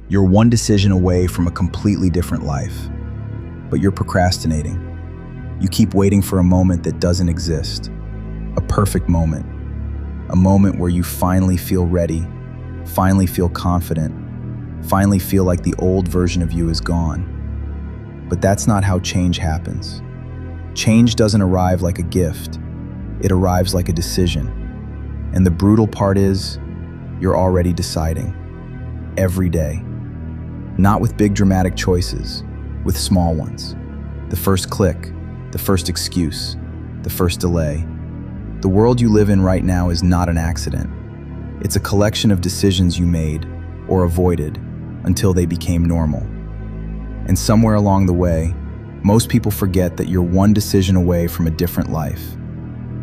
You're one decision away from a completely different life, but you're procrastinating. You keep waiting for a moment that doesn't exist, a perfect moment, a moment where you finally feel ready, finally feel confident, finally feel like the old version of you is gone. But that's not how change happens. Change doesn't arrive like a gift. It arrives like a decision. And the brutal part is, you're already deciding. Every day. Not with big dramatic choices, with small ones. The first click, the first excuse, the first delay. The world you live in right now is not an accident. It's a collection of decisions you made or avoided until they became normal. And somewhere along the way, most people forget that you're one decision away from a different life.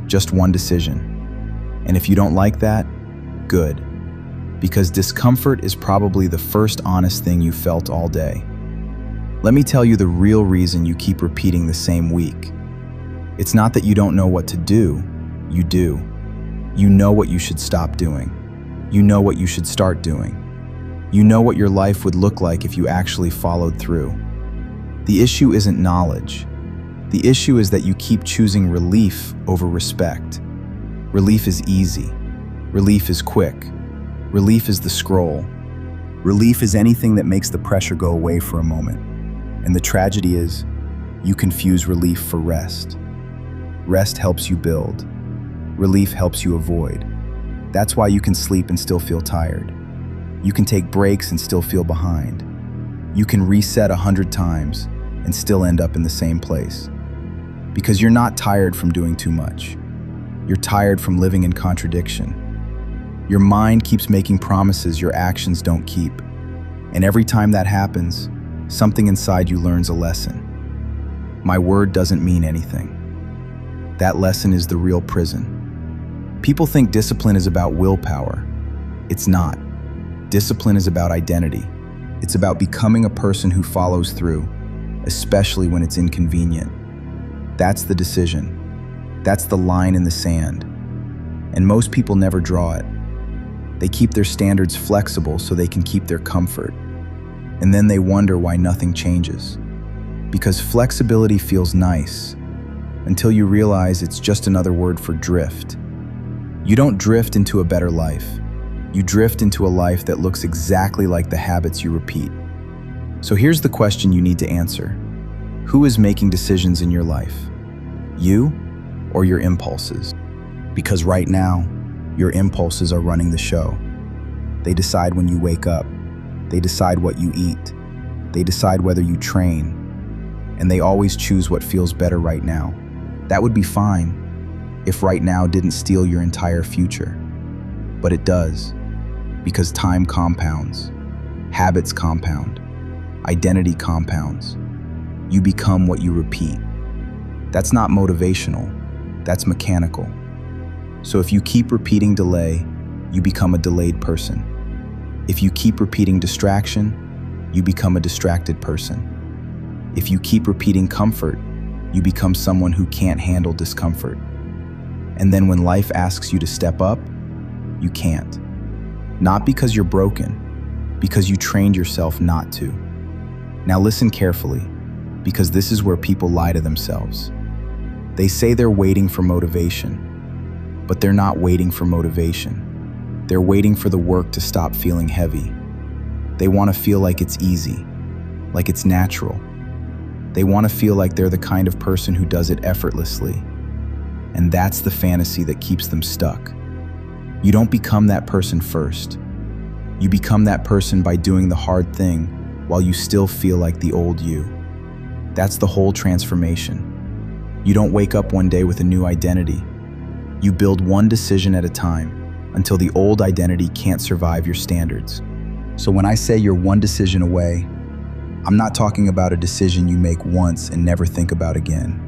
Just one decision. And if you don't like that, good. Because discomfort is probably the first honest thing you felt all day. Let me tell you the real reason you keep repeating the same week. It's not that you don't know what to do, you do. You know what you should stop doing. You know what you should start doing. You know what your life would look like if you actually followed through. The issue isn't knowledge. The issue is that you keep choosing relief over respect. Relief is easy. Relief is quick. Relief is the scroll. Relief is anything that makes the pressure go away for a moment. And the tragedy is, you confuse relief for rest. Rest helps you build. Relief helps you avoid. That's why you can sleep and still feel tired. You can take breaks and still feel behind. You can reset 100 times and still end up in the same place. Because you're not tired from doing too much. You're tired from living in contradiction. Your mind keeps making promises your actions don't keep. And every time that happens, something inside you learns a lesson. My word doesn't mean anything. That lesson is the real prison. People think discipline is about willpower. It's not. Discipline is about identity. It's about becoming a person who follows through, especially when it's inconvenient. That's the decision. That's the line in the sand. And most people never draw it. They keep their standards flexible so they can keep their comfort. And then they wonder why nothing changes. Because flexibility feels nice, until you realize it's just another word for drift. You don't drift into a better life. You drift into a life that looks exactly like the habits you repeat. So here's the question you need to answer. Who is making decisions in your life? You or your impulses? Because right now, your impulses are running the show. They decide when you wake up. They decide what you eat. They decide whether you train. And they always choose what feels better right now. That would be fine if right now didn't steal your entire future. But it does, because time compounds, habits compound, identity compounds. You become what you repeat. That's not motivational, that's mechanical. So if you keep repeating delay, you become a delayed person. If you keep repeating distraction, you become a distracted person. If you keep repeating comfort, you become someone who can't handle discomfort. And then when life asks you to step up, you can't. Not because you're broken, because you trained yourself not to. Now listen carefully, because this is where people lie to themselves. They say they're waiting for motivation, but they're not waiting for motivation. They're waiting for the work to stop feeling heavy. They want to feel like it's easy, like it's natural. They want to feel like they're the kind of person who does it effortlessly. And that's the fantasy that keeps them stuck. You don't become that person first. You become that person by doing the hard thing while you still feel like the old you. That's the whole transformation. You don't wake up one day with a new identity. You build one decision at a time until the old identity can't survive your standards. So when I say you're one decision away, I'm not talking about a decision you make once and never think about again.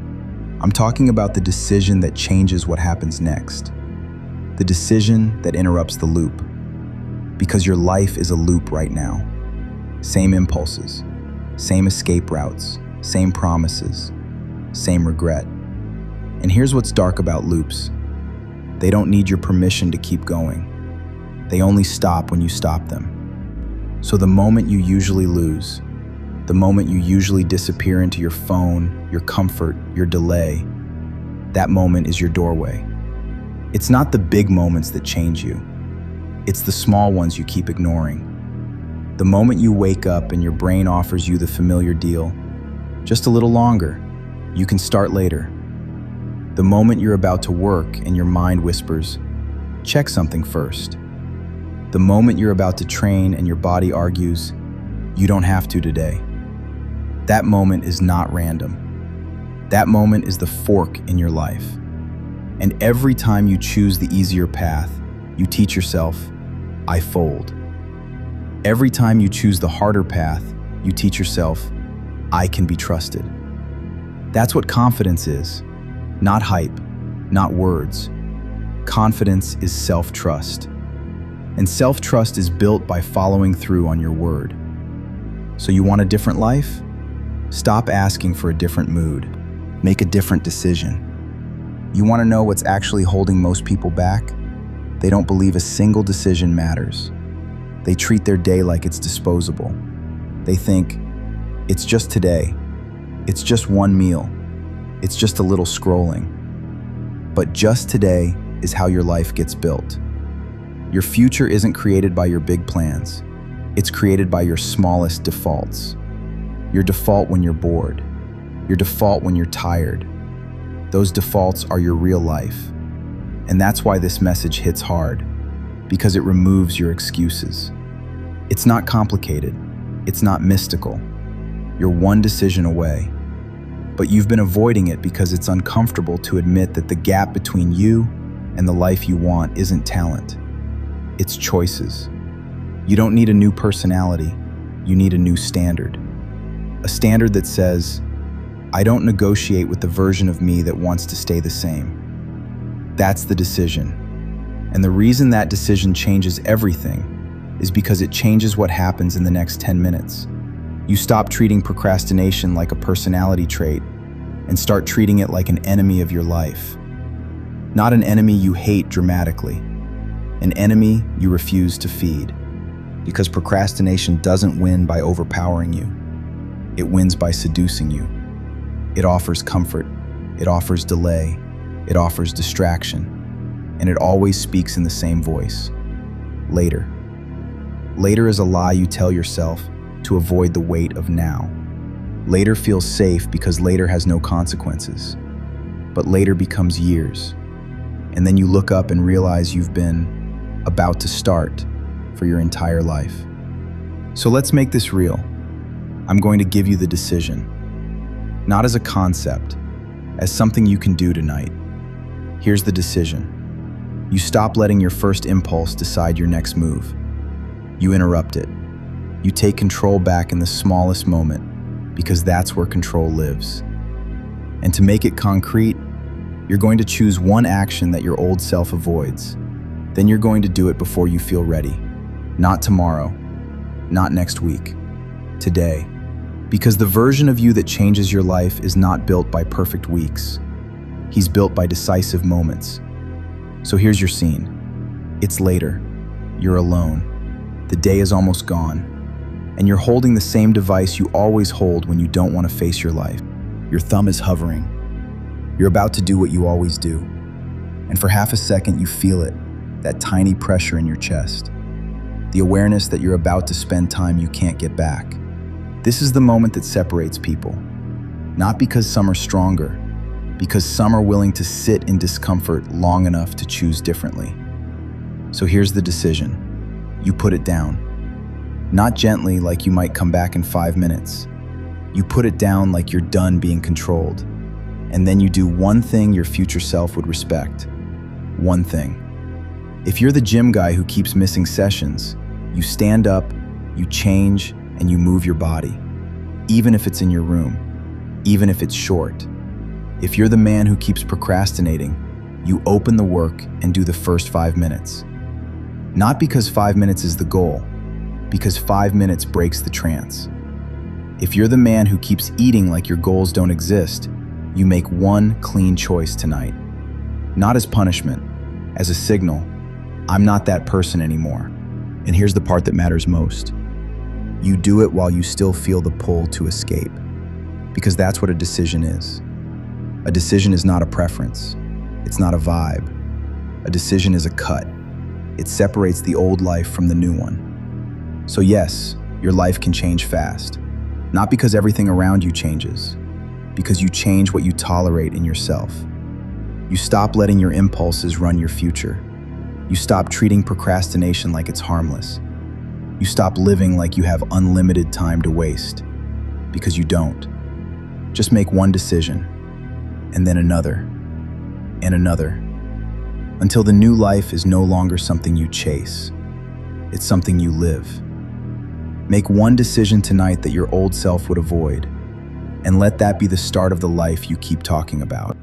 I'm talking about the decision that changes what happens next. The decision that interrupts the loop. Because your life is a loop right now. Same impulses, same escape routes, same promises, same regret. And here's what's dark about loops. They don't need your permission to keep going. They only stop when you stop them. So the moment you usually lose, the moment you usually disappear into your phone, your comfort, your delay, that moment is your doorway. It's not the big moments that change you. It's the small ones you keep ignoring. The moment you wake up and your brain offers you the familiar deal, just a little longer, you can start later. The moment you're about to work and your mind whispers, check something first. The moment you're about to train and your body argues, you don't have to today. That moment is not random. That moment is the fork in your life. And every time you choose the easier path, you teach yourself, I fold. Every time you choose the harder path, you teach yourself, I can be trusted. That's what confidence is. Not hype, not words. Confidence is self-trust. And self-trust is built by following through on your word. So you want a different life? Stop asking for a different mood. Make a different decision. You want to know what's actually holding most people back? They don't believe a single decision matters. They treat their day like it's disposable. They think, it's just today. It's just one meal. It's just a little scrolling. But just today is how your life gets built. Your future isn't created by your big plans. It's created by your smallest defaults. Your default when you're bored. Your default when you're tired. Those defaults are your real life. And that's why this message hits hard, because it removes your excuses. It's not complicated. It's not mystical. You're one decision away. But you've been avoiding it because it's uncomfortable to admit that the gap between you and the life you want isn't talent. It's choices. You don't need a new personality. You need a new standard. A standard that says, I don't negotiate with the version of me that wants to stay the same. That's the decision. And the reason that decision changes everything is because it changes what happens in the next 10 minutes. You stop treating procrastination like a personality trait and start treating it like an enemy of your life. Not an enemy you hate dramatically, an enemy you refuse to feed. Because procrastination doesn't win by overpowering you. It wins by seducing you. It offers comfort. It offers delay. It offers distraction. And it always speaks in the same voice. Later. Later is a lie you tell yourself to avoid the weight of now. Later feels safe because later has no consequences. But later becomes years. And then you look up and realize you've been about to start for your entire life. So let's make this real. I'm going to give you the decision. Not as a concept, as something you can do tonight. Here's the decision. You stop letting your first impulse decide your next move. You interrupt it. You take control back in the smallest moment, because that's where control lives. And to make it concrete, you're going to choose one action that your old self avoids. Then you're going to do it before you feel ready. Not tomorrow, not next week, today. Because the version of you that changes your life is not built by perfect weeks. He's built by decisive moments. So here's your scene. It's later. You're alone. The day is almost gone. And you're holding the same device you always hold when you don't want to face your life. Your thumb is hovering. You're about to do what you always do. And for half a second, you feel it, that tiny pressure in your chest. The awareness that you're about to spend time you can't get back. This is the moment that separates people. Not because some are stronger, because some are willing to sit in discomfort long enough to choose differently. So here's the decision. You put it down. Not gently like you might come back in 5 minutes. You put it down like you're done being controlled. And then you do one thing your future self would respect. One thing. If you're the gym guy who keeps missing sessions, you stand up, you change, and you move your body. Even if it's in your room. Even if it's short. If you're the man who keeps procrastinating, you open the work and do the first 5 minutes. Not because 5 minutes is the goal, because 5 minutes breaks the trance. If you're the man who keeps eating like your goals don't exist, you make one clean choice tonight. Not as punishment, as a signal, I'm not that person anymore. And here's the part that matters most. You do it while you still feel the pull to escape, because that's what a decision is. A decision is not a preference. It's not a vibe. A decision is a cut. It separates the old life from the new one. So yes, your life can change fast. Not because everything around you changes, because you change what you tolerate in yourself. You stop letting your impulses run your future. You stop treating procrastination like it's harmless. You stop living like you have unlimited time to waste, because you don't. Just make one decision, and then another, and another, until the new life is no longer something you chase. It's something you live. Make one decision tonight that your old self would avoid, and let that be the start of the life you keep talking about.